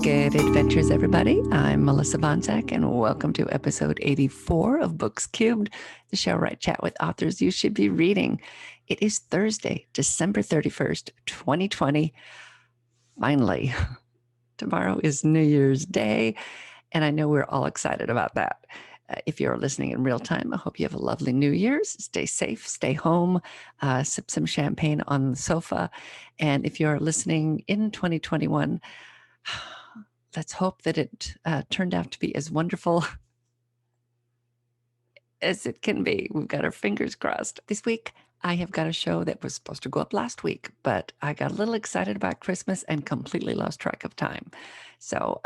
Good adventures, everybody. I'm Melissa Banczak, and welcome to episode 84 of Books Cubed, the show where I chat with authors you should be reading. It is Thursday, December 31st, 2020. Finally, tomorrow is New Year's Day, and I know we're all excited about that. If you're listening in real time, I hope you have a lovely New Year's. Stay safe, stay home, sip some champagne on the sofa. And if you're listening in 2021, let's hope that it turned out to be as wonderful as it can be. We've got our fingers crossed. This week, I have got a show that was supposed to go up last week, but I got a little excited about Christmas and completely lost track of time. So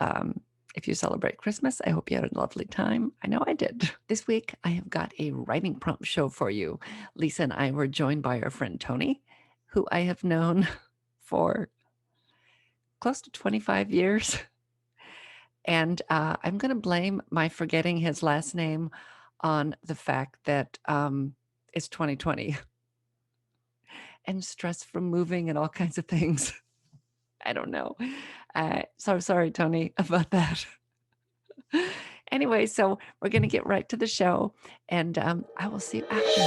if you celebrate Christmas, I hope you had a lovely time. I know I did. This week, I have got a writing prompt show for you. Lisa and I were joined by our friend Tony, who I have known for close to 25 years. And I'm going to blame my forgetting his last name on the fact that it's 2020 and stress from moving and all kinds of things. I don't know. So sorry, Tony, about that. Anyway, so we're going to get right to the show, and I will see you after.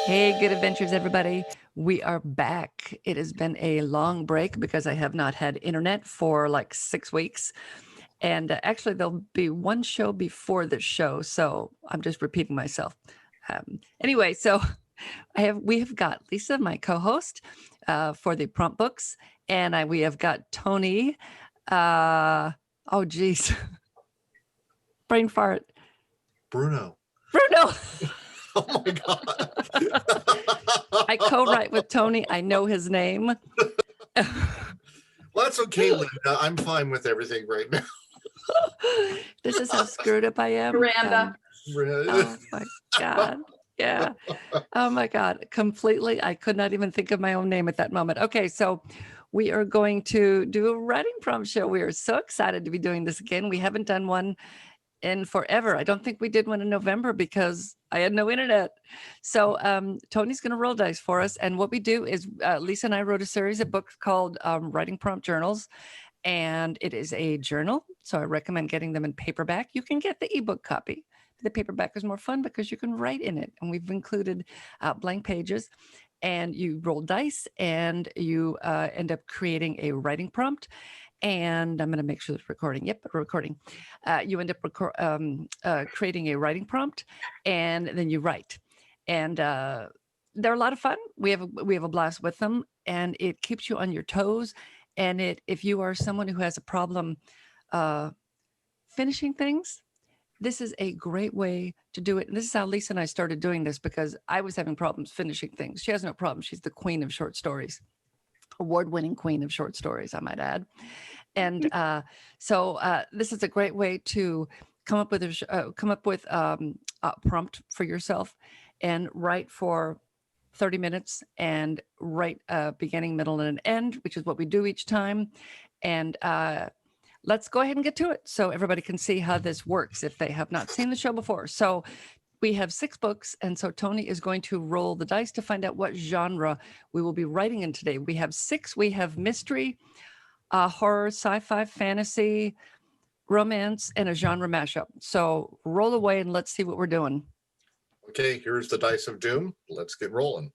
Hey, good adventures, everybody. We are back. It has been a long break because I have not had internet for like 6 weeks. And actually, there'll be one show before this show, so I'm just repeating myself. Anyway, so we have got Lisa, my co-host, for the prompt books, and we have got Tony. Oh, geez, brain fart. Bruno. Oh my God! I co-write with Tony. I know his name. Well, that's okay, Linda. I'm fine with everything right now. This is how screwed up I am. Miranda. Oh my God. Yeah. Oh my God. Completely. I could not even think of my own name at that moment. Okay. So we are going to do a writing prompt show. We are so excited to be doing this again. We haven't done one in forever. I don't think we did one in November because I had no internet. So Tony's going to roll dice for us. And what we do is Lisa and I wrote a series of books called Writing Prompt Journals. And it is a journal. So I recommend getting them in paperback. You can get the ebook copy. The paperback is more fun because you can write in it. And we've included blank pages. And you roll dice and you end up creating a writing prompt. And I'm going to make sure it's recording. Yep, recording. You end up creating a writing prompt, and then you write. And they're a lot of fun. We have a blast with them, and it keeps you on your toes. And if you are someone who has a problem finishing things, this is a great way to do it. And this is how Lisa and I started doing this because I was having problems finishing things. She has no problem. She's the queen of short stories. Award-winning queen of short stories, I might add. And so this is a great way to come up with a prompt for yourself and write for 30 minutes and write a beginning, middle, and an end, which is what we do each time. And let's go ahead and get to it so everybody can see how this works if they have not seen the show before. So we have 6 books, and so Tony is going to roll the dice to find out what genre we will be writing in today. We have 6. We have mystery, horror, sci-fi, fantasy, romance, and a genre mashup. So roll away and let's see what we're doing. Okay, here's the dice of doom. Let's get rolling.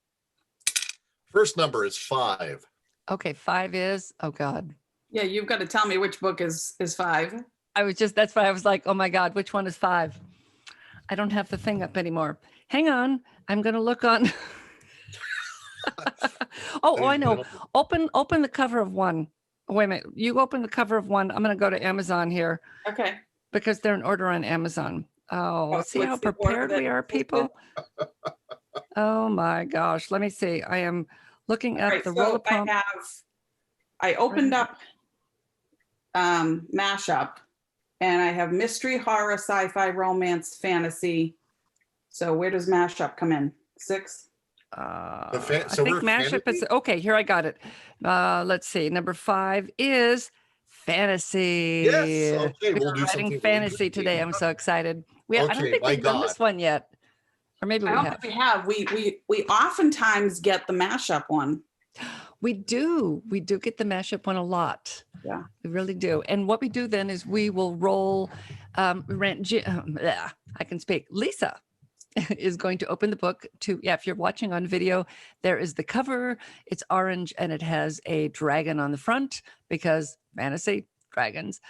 First number is 5. Okay, 5 is, oh God. Yeah, you've got to tell me which book is 5. That's why I was like, oh my God, which one is 5? I don't have the thing up anymore. Hang on. I'm going to look on. oh, I know. Open the cover of 1. Wait a minute. You open the cover of 1. I'm going to go to Amazon here. Okay. Because they're in order on Amazon. Oh, see how prepared we are, people? Oh my gosh. Let me see. I am looking at the roller prompt. I opened up mashup. And I have mystery, horror, sci-fi, romance, fantasy. So where does mashup come in? 6? I think mashup is okay. Here, I got it. Let's see. Number 5 is fantasy. Yes. Okay, we're writing fantasy today. I'm so excited. I don't think we've done this one yet, or maybe we have. We have. We oftentimes get the mashup one. We do get the mashup one a lot. Yeah. We really do. And what we do then is we will roll. I can speak. Lisa is going to open the book to, if you're watching on video, there is the cover. It's orange and it has a dragon on the front because fantasy dragons.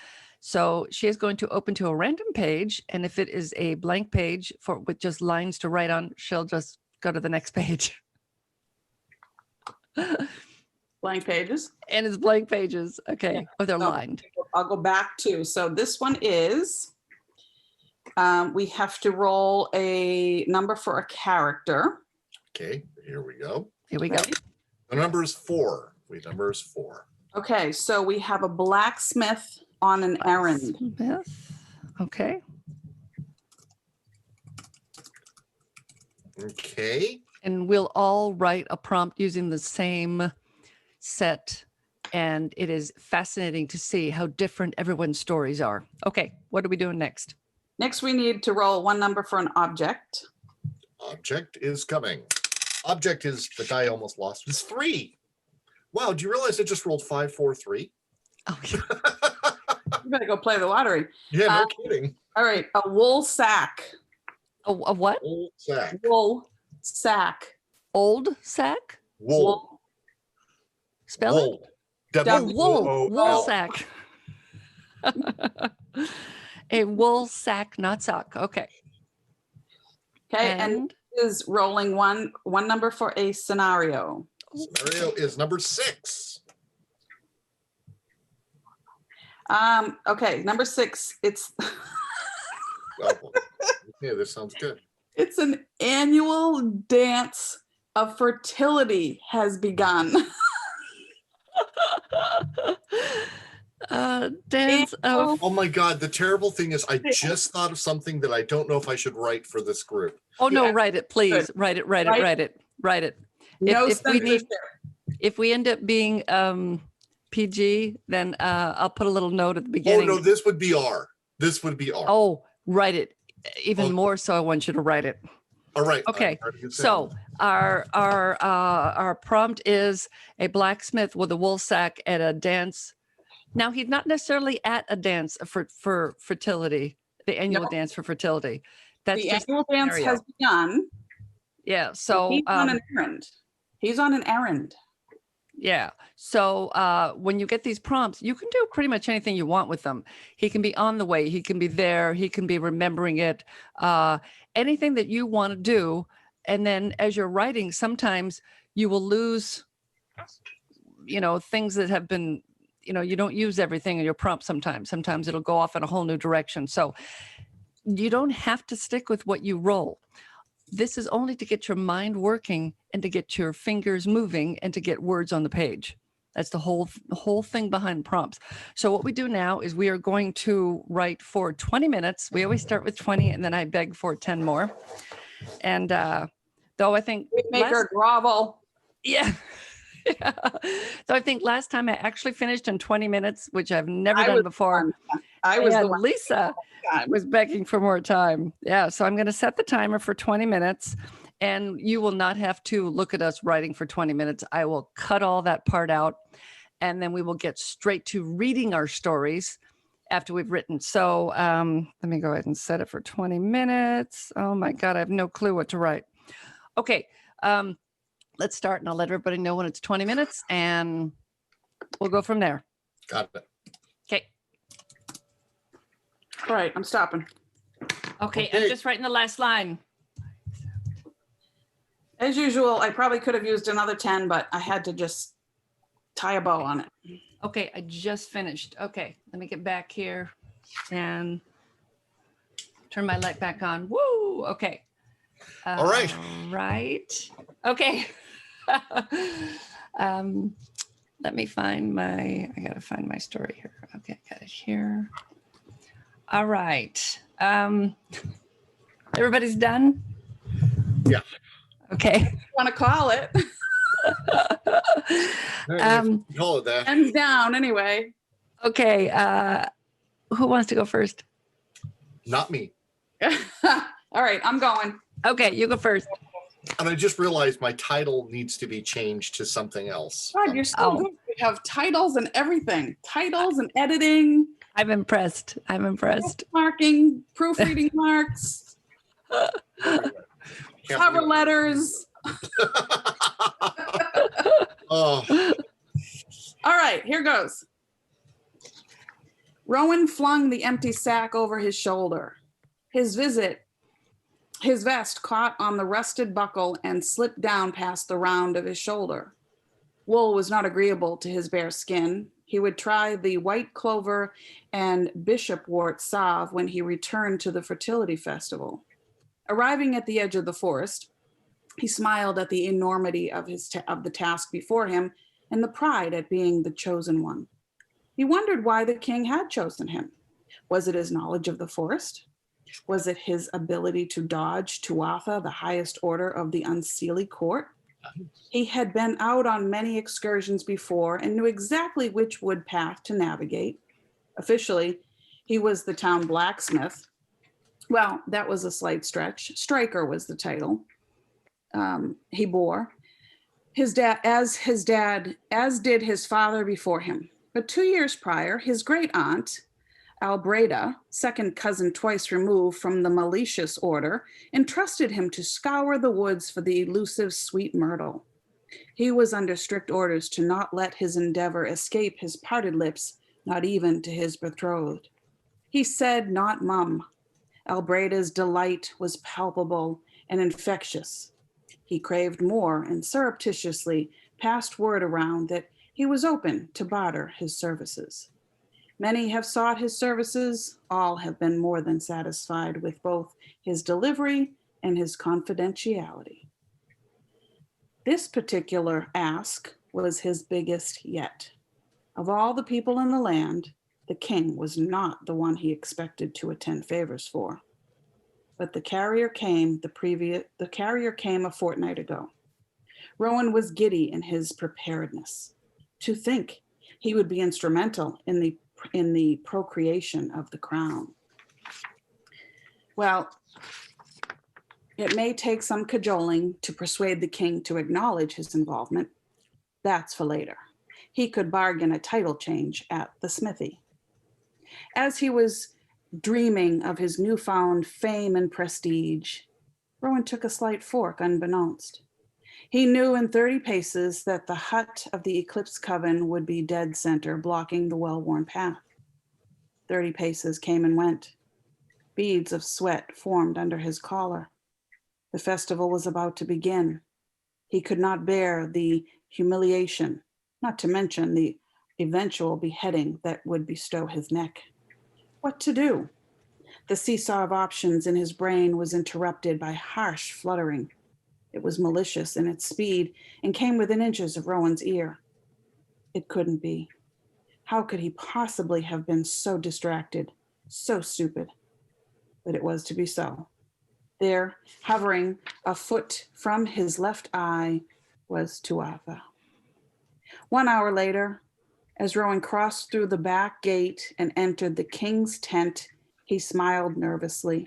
So she is going to open to a random page. And if it is a blank page with just lines to write on, she'll just go to the next page. Blank pages. And it's blank pages. Okay. Oh, they're So, lined. I'll go back to, so this one is, we have to roll a number for a character. Okay, here we go. Here we go. Ready? The number is 4. Number is 4. Okay, so we have a blacksmith on an errand. Smith. Okay. Okay. And we'll all write a prompt using the same set. And it is fascinating to see how different everyone's stories are. Okay, what are we doing next? Next, we need to roll one number for an object. Object is coming. Object is, the die almost lost, is 3. Wow, do you realize I just rolled 5, 4, 3? Oh, yeah. You better go play the lottery. Yeah, no kidding. All right, a wool sack. A what? Old sack. Wool sack. Old sack? Wool. Spell it? Wool. Oh, wool. W-O-O-L. Wool sack. A wool sack, not sock. Okay. Okay, and is rolling one number for a scenario. Scenario is number 6. Okay, number 6. It's Oh, yeah, this sounds good. it's an annual dance of fertility has begun. Dance of. Oh my God, the terrible thing is I just thought of something that I don't know if I should write for this group. Oh no, Yeah. write it, please. Good. Write it. No If we need, censorship. if we end up being PG, then I'll put a little note at the Oh beginning. no, this would be R. This would be R. Oh, write it. Even Oh. more so, I want you to write it. All right. Okay. I'm ready to So sound. our prompt is a blacksmith with a wool sack at a dance. Now he's not necessarily at a dance for fertility, the annual No. dance for fertility. That's The just annual dance scenario. has begun. Yeah. So He's on an errand. He's on an errand. yeah. So when you get these prompts, you can do pretty much anything you want with them. He can be on the way. He can be there. He can be remembering it. Anything that you want to do. And then as you're writing, sometimes you will lose, things that have been, you don't use everything in your prompt sometimes. Sometimes it'll go off in a whole new direction. So you don't have to stick with what you roll. This is only to get your mind working and to get your fingers moving and to get words on the page. That's the whole thing behind prompts. So what we do now is we are going to write for 20 minutes. We always start with 20 and then I beg for 10 more. And though I think Make her grovel. yeah. Yeah. So I think last time I actually finished in 20 minutes, which I've never done before. I was And the one. Lisa was begging for more time. Yeah. So I'm going to set the timer for 20 minutes and you will not have to look at us writing for 20 minutes. I will cut all that part out and then we will get straight to reading our stories after we've written. So let me go ahead and set it for 20 minutes. Oh my God. I have no clue what to write. Okay. Let's start and I'll let everybody know when it's 20 minutes and we'll go from there. Got it. Okay. All right, I'm stopping. Okay. I'm Okay. just writing the last line. As usual, I probably could have used another 10, but I had to just tie a bow on it. Okay. I just finished. Okay. Let me get back here and turn my light back on. Woo. Okay. All right. Right. Okay. Let me find I gotta find my story here. Okay, got it here. All right. Everybody's done? Yeah. Okay. Want to call it? Call it that. Ends down anyway. Okay. Who wants to go first? Not me. All right, I'm going. Okay, you go first. And I just realized my title needs to be changed to something else. God, you're so Oh. good. We have titles and everything. Titles and editing, I'm impressed. I'm impressed. marking, proofreading marks, Can't cover believe letters. Oh, All right, here goes. Rowan flung the empty sack over his shoulder. His vest caught on the rusted buckle and slipped down past the round of his shoulder. Wool was not agreeable to his bare skin. He would try the white clover and bishopwort salve when he returned to the fertility festival. Arriving at the edge of the forest, he smiled at the enormity of the task before him and the pride at being the chosen one. He wondered why the king had chosen him. Was it his knowledge of the forest? Was it his ability to dodge Tuatha, the highest order of the Unseelie court? He had been out on many excursions before and knew exactly which wood path to navigate. Officially, he was the town blacksmith. Well, that was a slight stretch. Striker was the title he bore. His dad, as did his father before him. But 2 years prior, his great aunt, Albreda, second cousin twice removed from the malicious order, entrusted him to scour the woods for the elusive sweet myrtle. He was under strict orders to not let his endeavor escape his parted lips, not even to his betrothed. He said, not mum. Albreda's delight was palpable and infectious. He craved more and surreptitiously passed word around that he was open to barter his services. Many have sought his services. All have been more than satisfied with both his delivery and his confidentiality. This particular ask was his biggest yet. Of all the people in the land, the king was not the one he expected to attend favors for. But the carrier came a fortnight ago. Rowan was giddy in his preparedness. To think he would be instrumental in the procreation of the crown. Well, it may take some cajoling to persuade the king to acknowledge his involvement. That's for later. He could bargain a title change at the smithy. As he was dreaming of his newfound fame and prestige, Rowan took a slight fork unbeknownst. He knew in 30 paces that the hut of the Eclipse Coven would be dead center, blocking the well-worn path. 30 paces came and went. Beads of sweat formed under his collar. The festival was about to begin. He could not bear the humiliation, not to mention the eventual beheading that would bestow his neck. What to do? The seesaw of options in his brain was interrupted by harsh fluttering. It was malicious in its speed and came within inches of Rowan's ear. It couldn't be. How could he possibly have been so distracted, so stupid? But it was to be so. There, hovering a foot from his left eye, was Tuatha. 1 hour later, as Rowan crossed through the back gate and entered the king's tent, he smiled nervously.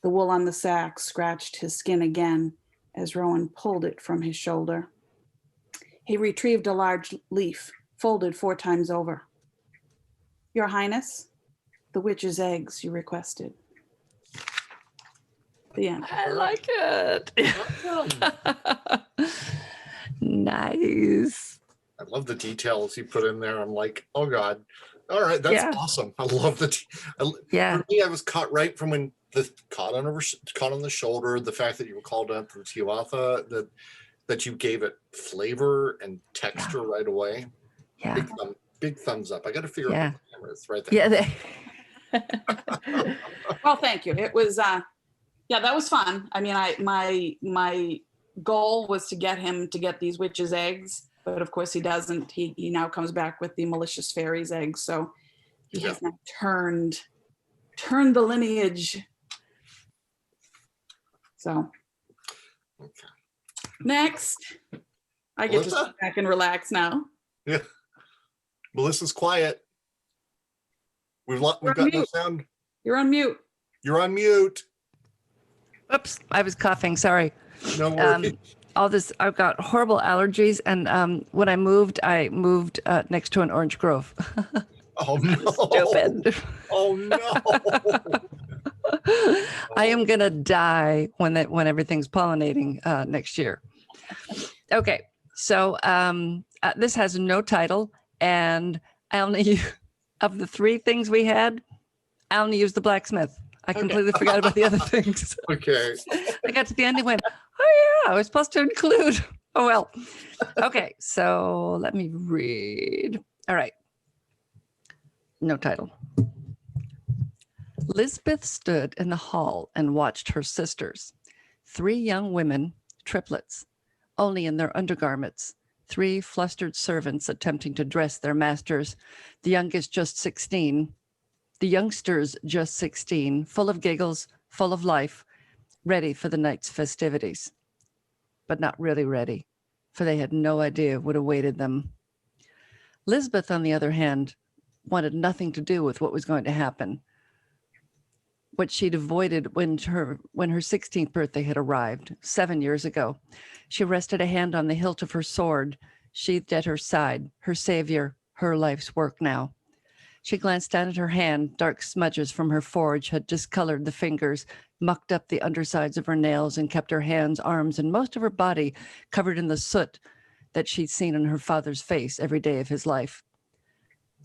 The wool on the sack scratched his skin again as Rowan pulled it from his shoulder. He retrieved a large leaf, folded 4 times over. Your Highness, the witch's eggs you requested. The end. I like it. awesome. Nice. I love the details you put in there. I'm like, oh God. All right, that's Yeah. awesome. I love the Yeah. For me, I was caught right from when the caught on the shoulder, the fact that you were called out for Tuatha, that you gave it flavor and texture right away. Yeah. Big thumbs up. I got to figure Yeah. out what the camera is right there. Yeah. Well, thank you. It was, yeah, that was fun. I mean, my goal was to get him to get these witches' eggs, but of course he doesn't. He now comes back with the malicious fairies' eggs. So he has now turned the lineage. So next, I get to Melissa? sit back and relax now. Yeah. Melissa's quiet. We've You're got on no mute. sound. You're on mute. You're on mute. Oops, I was coughing. Sorry. No worries. All this, I've got horrible allergies, and when I moved next to an orange grove. Oh no! Stupid. Oh no! I am gonna die when everything's pollinating next year. Okay, so this has no title, and I only of the three things we had, I only used the blacksmith. I completely forgot about the other things. Okay. I got to the end and went, oh yeah, I was supposed to include. Oh well. Okay, so let me read. All right. No title. Lisbeth stood in the hall and watched her sisters, 3 young women, triplets, only in their undergarments, 3 flustered servants attempting to dress their masters, the youngest just 16, the youngsters just 16, full of giggles, full of life, ready for the night's festivities. But not really ready, for they had no idea what awaited them. Lisbeth, on the other hand, wanted nothing to do with what was going to happen. What she'd avoided when her 16th birthday had arrived 7 years ago. She rested a hand on the hilt of her sword, sheathed at her side, her savior, her life's work now. She glanced down at her hand. Dark smudges from her forge had discolored the fingers, mucked up the undersides of her nails, and kept her hands, arms, and most of her body covered in the soot that she'd seen on her father's face every day of his life.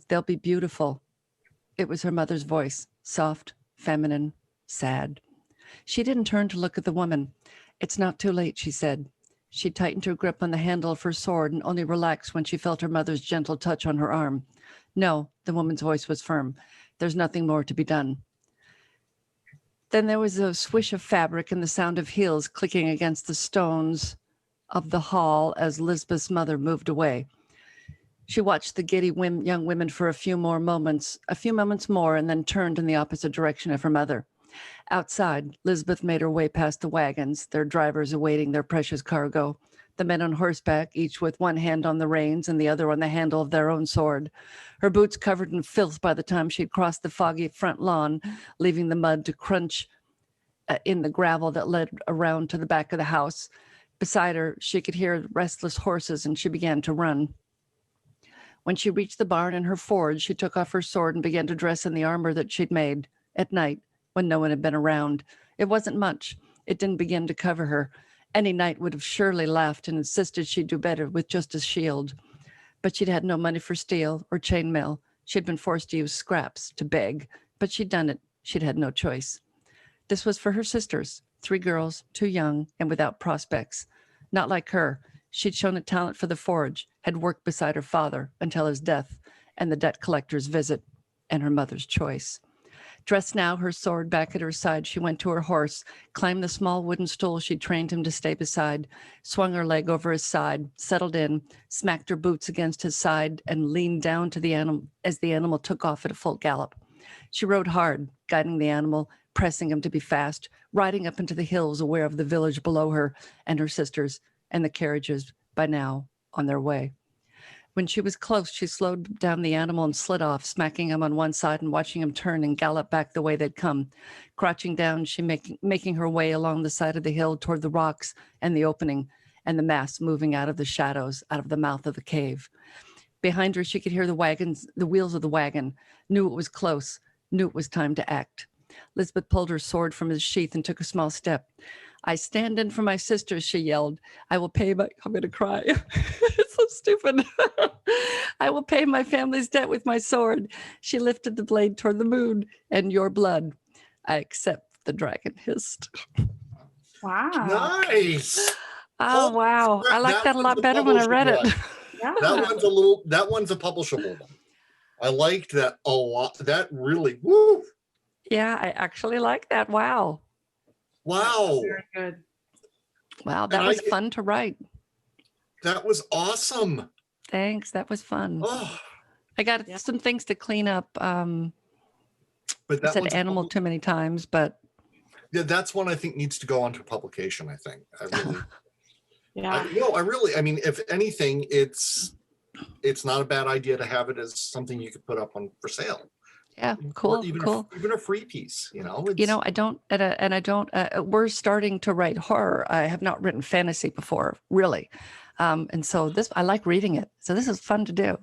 They'll be beautiful. It was her mother's voice, soft, feminine, sad. She didn't turn to look at the woman. It's not too late, she said. She tightened her grip on the handle of her sword and only relaxed when she felt her mother's gentle touch on her arm. No, the woman's voice was firm. There's nothing more to be done. Then there was a swish of fabric and the sound of heels clicking against the stones of the hall as Lisbeth's mother moved away. She watched the giddy young women for a few moments more, and then turned in the opposite direction of her mother. Outside, Lisbeth made her way past the wagons, their drivers awaiting their precious cargo, the men on horseback, each with one hand on the reins and the other on the handle of their own sword, her boots covered in filth by the time she'd crossed the foggy front lawn, leaving the mud to crunch in the gravel that led around to the back of the house. Beside her, she could hear restless horses, and she began to run. When she reached the barn and her forge, she took off her sword and began to dress in the armor that she'd made at night when no one had been around. It wasn't much. It didn't begin to cover her. Any knight would have surely laughed and insisted she'd do better with just a shield. But she'd had no money for steel or chainmail. She'd been forced to use scraps, to beg, but she'd done it. She'd had no choice. This was for her sisters, 3 girls, too young and without prospects. Not like her. She'd shown a talent for the forge, had worked beside her father until his death and the debt collector's visit and her mother's choice. Dressed now, her sword back at her side, she went to her horse, climbed the small wooden stool she'd trained him to stay beside, swung her leg over his side, settled in, smacked her boots against his side, and leaned down to the animal as the animal took off at a full gallop. She rode hard, guiding the animal, pressing him to be fast, riding up into the hills, aware of the village below her and her sisters and the carriages by now on their way. When she was close, she slowed down the animal and slid off, smacking him on one side and watching him turn and gallop back the way they'd come. Crouching down, she making her way along the side of the hill toward the rocks and the opening, and the mass moving out of the shadows, out of the mouth of the cave. Behind her, she could hear the wheels of the wagon, knew it was close, knew it was time to act. Lisbeth pulled her sword from his sheath and took a small step. I stand in for my sisters, she yelled. I'm going to cry. It's so stupid. I will pay my family's debt with my sword. She lifted the blade toward the moon. And your blood. I accept, the dragon hissed. Wow. Nice. Oh, wow. I like that a lot better when I read it. Yeah. That one's a publishable one. I liked that a lot. That really, woo. Yeah, I actually like that. Wow. Wow. Very good. Wow, that was fun to write. That was awesome. Thanks. That was fun. Oh, I got some things to clean up. but I said animal too many times, but yeah, that's one I think needs to go on to publication. I think. I really. Yeah. I mean, if anything, it's not a bad idea to have it as something you could put up on for sale. Yeah, Or cool, cool. even a free piece, you know. You know, I don't, and I don't. We're starting to write horror. I have not written fantasy before, really, and so this I like reading it. So this is fun to do.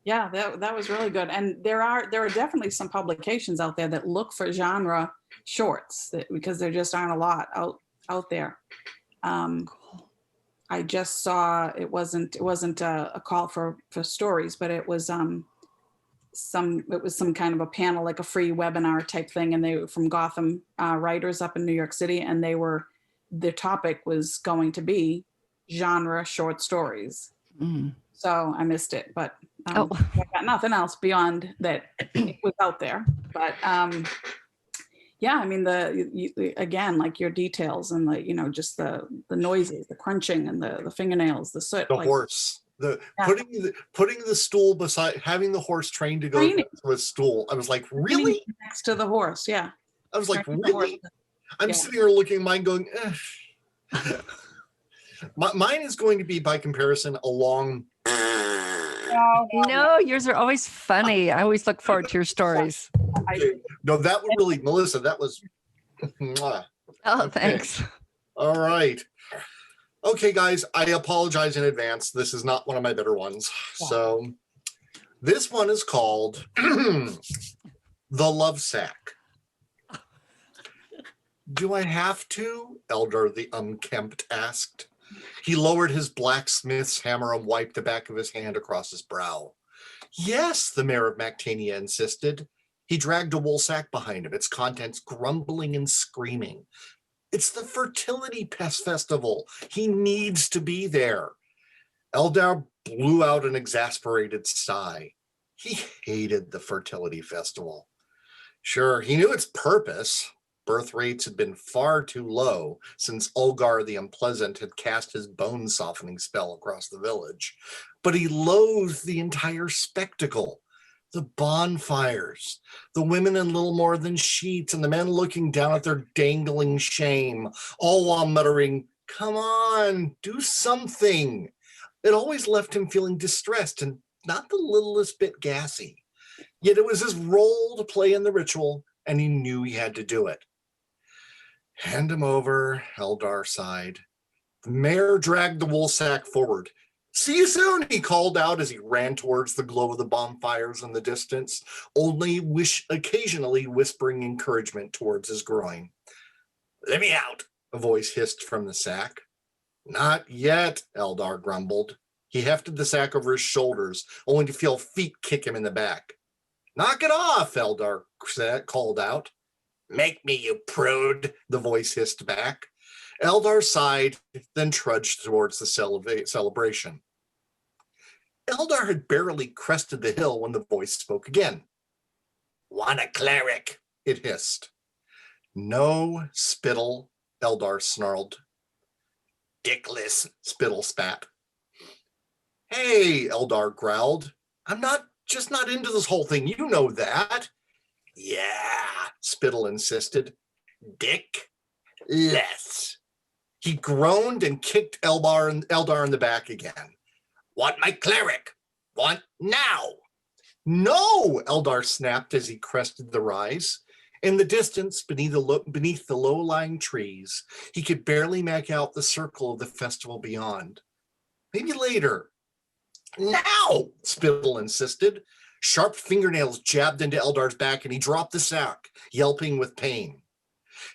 Yeah, that was really good. And there are definitely some publications out there that look for genre shorts because there just aren't a lot out there. Cool. I just saw it wasn't a call for stories, but it was some kind of a panel, like a free webinar type thing, and they were from Gotham writers up in New York City, and their topic was going to be genre short stories. Mm. So I missed it, but Oh, I got nothing else beyond that it was out there. But yeah, I mean again, like your details and just the noises, the crunching and the fingernails, the soot, The like horse, yeah. putting the stool beside, having the horse trained to go Training. to a stool. I was like, Training really? next to the horse, yeah. I was like, Training the horse. really? I'm Yeah. sitting here looking at mine going, mine is going to be, by comparison, a long. no, yours are always funny. I always look forward to your stories. No, that would really, Melissa, that was. Mwah. Oh, Okay. thanks. All right. Okay, guys, I apologize in advance. This is not one of my better ones. So this one is called The Love Sack. Do I have to? Eldar the Unkempt asked. He lowered his blacksmith's hammer and wiped the back of his hand across his brow. Yes, the mayor of Mactania insisted. He dragged a wool sack behind him, its contents grumbling and screaming. It's the fertility pest festival. He needs to be there. Eldar blew out an exasperated sigh. He hated the fertility festival. Sure, he knew its purpose. Birth rates had been far too low since Ulgar the Unpleasant had cast his bone-softening spell across the village. But he loathed the entire spectacle. The bonfires, the women in little more than sheets, and the men looking down at their dangling shame, all while muttering, "Come on, do something." It always left him feeling distressed and not the littlest bit gassy. Yet it was his role to play in the ritual, and he knew he had to do it. Hand him over, Eldar sighed. The mayor dragged the wool sack forward. "See you soon," he called out as he ran towards the glow of the bonfires in the distance, only occasionally whispering encouragement towards his groin. "Let me out," a voice hissed from the sack. "Not yet," Eldar grumbled. He hefted the sack over his shoulders, only to feel feet kick him in the back. "Knock it off," Eldar called out. "Make me, you prude," the voice hissed back. Eldar sighed, then trudged towards the celebration. Eldar had barely crested the hill when the voice spoke again. "Want a cleric?" it hissed. "No, Spittle," Eldar snarled. "Dickless," Spittle spat. "Hey," Eldar growled. "I'm not into this whole thing. You know that." "Yeah," Spittle insisted. "Dick less." He groaned and kicked Eldar in the back again. "Want my cleric? Want now?" "No," Eldar snapped as he crested the rise. In the distance, beneath the low-lying trees, he could barely make out the circle of the festival beyond. "Maybe later." "Now," Spittle insisted. Sharp fingernails jabbed into Eldar's back and he dropped the sack, yelping with pain.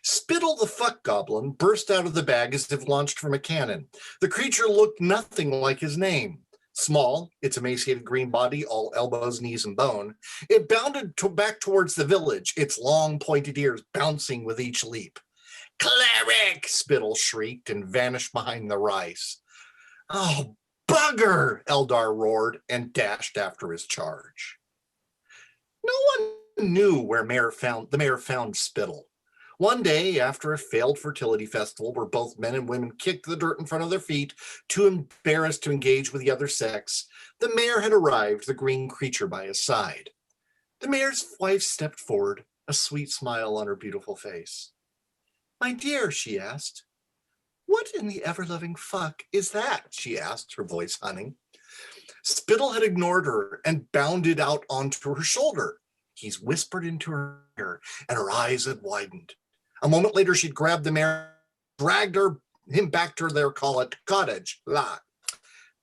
Spittle the fuck goblin burst out of the bag as if launched from a cannon. The creature looked nothing like his name. Small, its emaciated green body all elbows, knees, and bone, it bounded back towards the village, its long pointed ears bouncing with each leap. "Cleric!" Spittle shrieked and vanished behind the rice. "Oh, bugger!" Eldar roared and dashed after his charge. No one knew where the mayor found Spittle. One day, after a failed fertility festival where both men and women kicked the dirt in front of their feet, too embarrassed to engage with the other sex, the mayor had arrived, the green creature by his side. The mayor's wife stepped forward, a sweet smile on her beautiful face. "My dear," she asked. "What in the ever-loving fuck is that?" she asked, her voice hunting. Spittle had ignored her and bounded out onto her shoulder. He's whispered into her ear, and her eyes had widened. A moment later, she'd grabbed the mare, dragged him back to their cottage. La.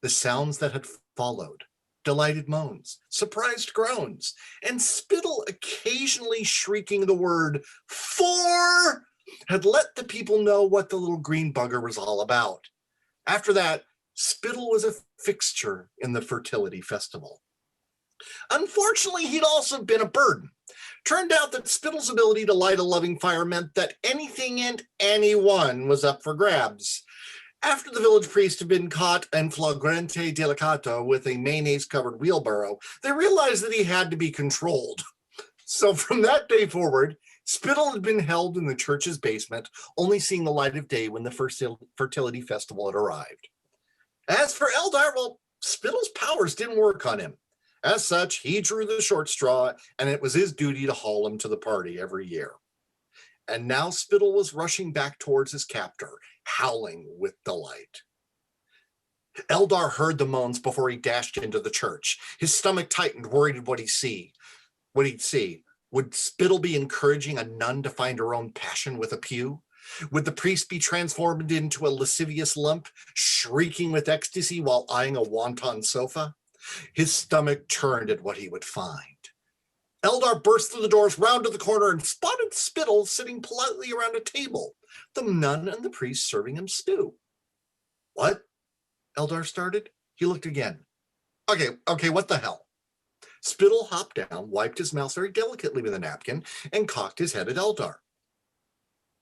The sounds that had followed, delighted moans, surprised groans, and Spittle occasionally shrieking the word "for," had let the people know what the little green bugger was all about. After that, Spittle was a fixture in the fertility festival. Unfortunately, he'd also been a burden. Turned out that Spittle's ability to light a loving fire meant that anything and anyone was up for grabs. After the village priest had been caught in flagrante delicato with a mayonnaise-covered wheelbarrow, they realized that he had to be controlled. So from that day forward, Spittle had been held in the church's basement, only seeing the light of day when the first fertility festival had arrived. As for Eldar, well, Spittle's powers didn't work on him. As such, he drew the short straw, and it was his duty to haul him to the party every year. And now Spittle was rushing back towards his captor, howling with delight. Eldar heard the moans before he dashed into the church. His stomach tightened, worried what he'd see. Would Spittle be encouraging a nun to find her own passion with a pew? Would the priest be transformed into a lascivious lump, shrieking with ecstasy while eyeing a wonton sofa? His stomach turned at what he would find. Eldar burst through the doors, round to the corner, and spotted Spittle sitting politely around a table, the nun and the priest serving him stew. What? Eldar started. He looked again. Okay, what the hell? Spittle hopped down, wiped his mouth very delicately with a napkin, and cocked his head at Eldar.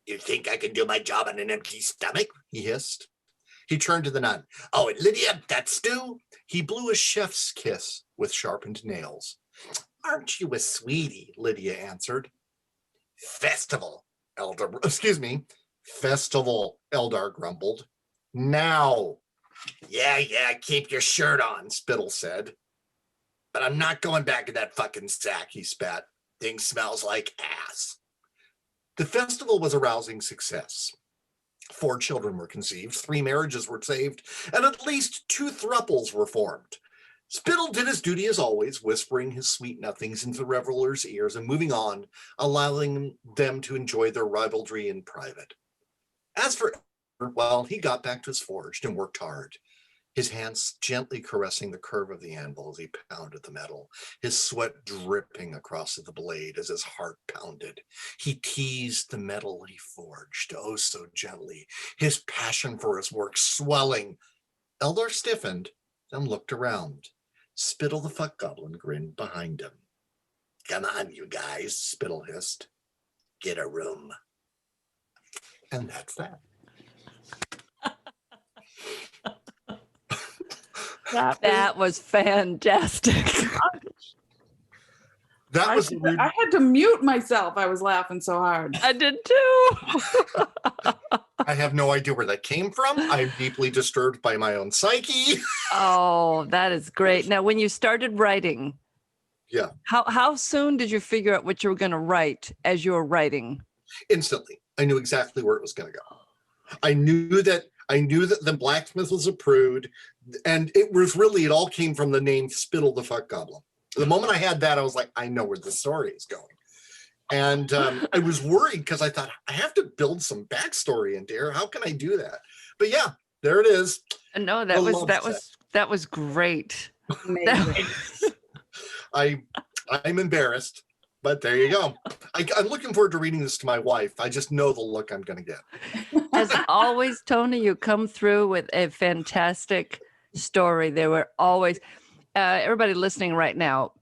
You think I can do my job on an empty stomach? He hissed. He turned to the nun. Oh, and Lydia, that stew? He blew a chef's kiss with sharpened nails. Aren't you a sweetie? Lydia answered. Festival, Eldar grumbled. Now. Yeah, keep your shirt on, Spittle said. But I'm not going back in that fucking sack, he spat. Thing smells like ass. The festival was a rousing success. 4 children were conceived, 3 marriages were saved, and at least 2 thruples were formed. Spittle did his duty as always, whispering his sweet nothings into the revelers' ears and moving on, allowing them to enjoy their ribaldry in private. As for Elder, well, he got back to his forge and worked hard, his hands gently caressing the curve of the anvil as he pounded the metal, his sweat dripping across the blade as his heart pounded. He teased the metal he forged, oh so gently, his passion for his work swelling. Eldar stiffened, then looked around. Spittle the fuck goblin grinned behind him. Come on, you guys, Spittle hissed. Get a room. And that's that. That was fantastic. That was I had to mute myself. I was laughing so hard. I did too. I have no idea where that came from. I'm deeply disturbed by my own psyche. Oh, that is great. Now, when you started writing, Yeah. How soon did you figure out what you were going to write as you were writing? Instantly. I knew exactly where it was going to go. I knew that the blacksmith was a prude, and it all came from the name Spittle the fuck goblin. The moment I had that, I was like, I know where the story is going. And I was worried because I thought, I have to build some backstory into here. How can I do that? But yeah, there it is. No, that was great. Amazing. I'm embarrassed, but there you go. I'm looking forward to reading this to my wife. I just know the look I'm going to get. As always, Tony, you come through with a fantastic story. There were always, everybody listening right now,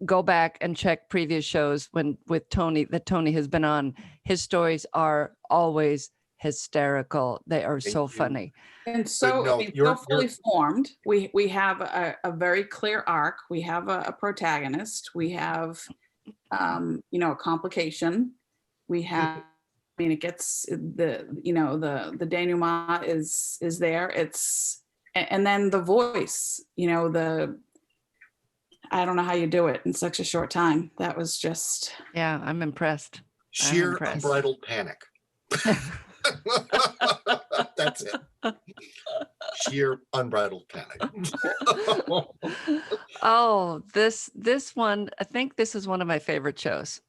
go back and check previous shows with Tony that Tony has been on. His stories are always hysterical. They are so funny. And so, so fully formed. We have a very clear arc. We have a protagonist. We have, a complication. We have, it gets the denouement is there. And then the voice, I don't know how you do it in such a short time. That was just. Yeah, I'm impressed. Sheer unbridled panic. That's it. Sheer unbridled panic. Oh, this one, I think this is one of my favorite shows.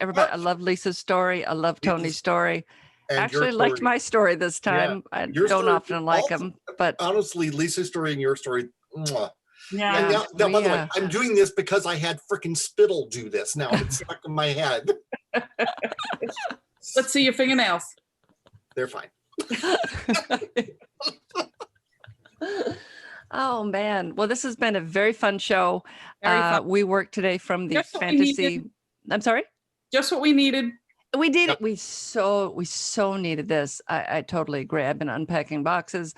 Everybody, I love Lisa's story. I love Tony's story. And your Actually liked story. my story this Yeah. time. I Your don't story often like also- them, but honestly, Lisa's story and your story. Mwah. Yeah. And now, by the way, Yeah. I'm doing this because I had freaking Spittle do this. Now it's stuck in my head. Let's see your fingernails. They're fine. Oh man. Well, this has been a very fun show. Very fun. We worked today from the Just what we fantasy. needed. I'm sorry? Just what we needed. We did Yep. it. We so needed this. I totally agree. I've been unpacking boxes.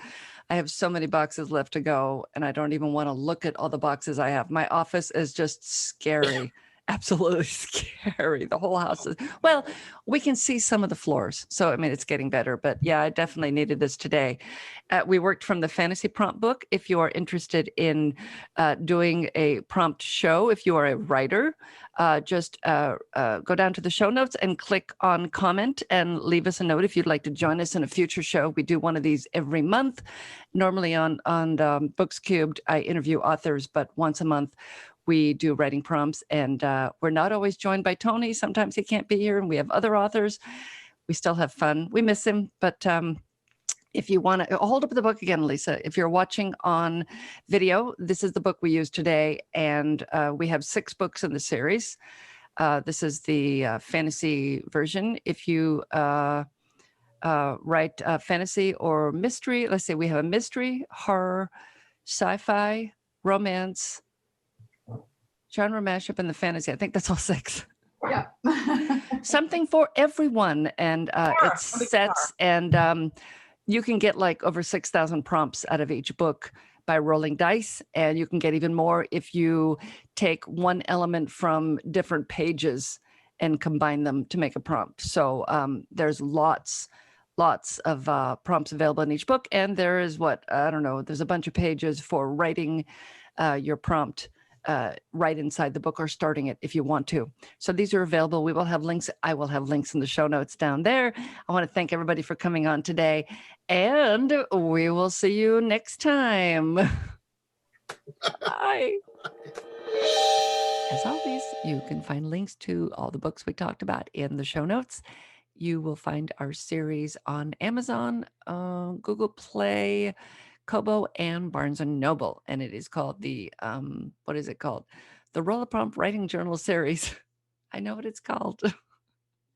I have so many boxes left to go, and I don't even want to look at all the boxes I have. My office is just scary. Absolutely scary. The whole house is, well, we can see some of the floors. So, I mean, it's getting better, but yeah, I definitely needed this today. We worked from the fantasy prompt book. If you are interested in doing a prompt show, if you are a writer, just go down to the show notes and click on comment and leave us a note if you'd like to join us in a future show. We do one of these every month. Normally on Books Cubed, I interview authors, but once a month we do writing prompts, and we're not always joined by Tony. Sometimes he can't be here, and we have other authors. We still have fun. We miss him, but if you want to hold up the book again, Lisa, if you're watching on video, this is the book we used today, and we have 6 books in the series. This is the fantasy version. If you write fantasy or mystery, let's say we have a mystery, horror, sci-fi, romance, genre mashup, and the fantasy. I think that's all 6. Yeah. Something for everyone, and it's sets, and you can get like over 6,000 prompts out of each book by rolling dice, and you can get even more if you take one element from different pages and combine them to make a prompt. So there's lots of prompts available in each book, and there is there's a bunch of pages for writing your prompt right inside the book, or starting it if you want to. So these are available. We will have links. I will have links in the show notes down there. I want to thank everybody for coming on today, and we will see you next time. Bye. As always, you can find links to all the books we talked about in the show notes. You will find our series on Amazon, Google Play, Kobo, and Barnes and Noble, and it is called the what is it called? The Roll a Prompt Writing Journal series. I know what it's called.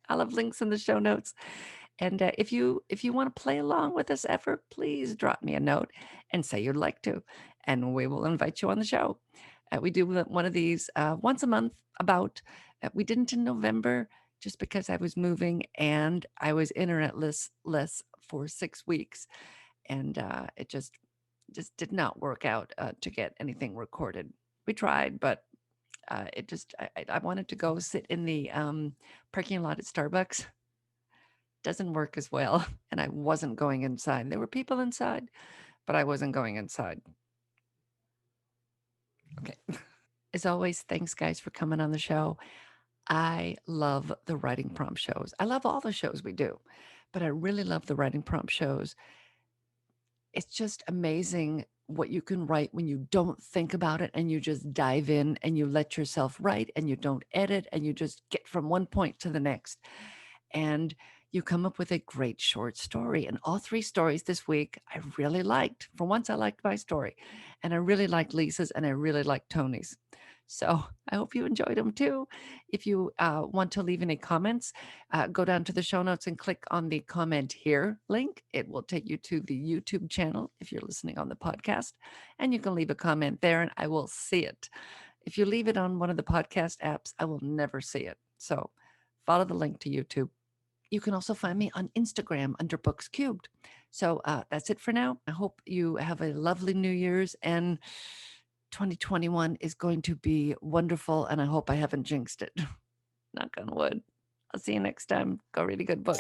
I'll have links in the show notes. And if you want to play along with this effort, please drop me a note and say you'd like to, and we will invite you on the show. We do one of these once a month. We didn't in November just because I was moving and I was internetless for 6 weeks. And it just did not work out to get anything recorded. We tried, but I wanted to go sit in the parking lot at Starbucks. Doesn't work as well, and I wasn't going inside. There were people inside, but I wasn't going inside. Okay. As always, thanks guys for coming on the show. I love the writing prompt shows. I love all the shows we do, but I really love the writing prompt shows. It's just amazing what you can write when you don't think about it and you just dive in and you let yourself write and you don't edit and you just get from one point to the next. And you come up with a great short story. And all 3 stories this week I really liked. For once, I liked my story. And I really liked Lisa's, and I really liked Tony's. So I hope you enjoyed them too. If you want to leave any comments, go down to the show notes and click on the comment here link. It will take you to the YouTube channel if you're listening on the podcast, and you can leave a comment there and I will see it. If you leave it on one of the podcast apps, I will never see it. So follow the link to YouTube. You can also find me on Instagram under Books Cubed. So that's it for now. I hope you have a lovely New Year's, and 2021 is going to be wonderful, and I hope I haven't jinxed it. Knock on wood. I'll see you next time. Go read a good book.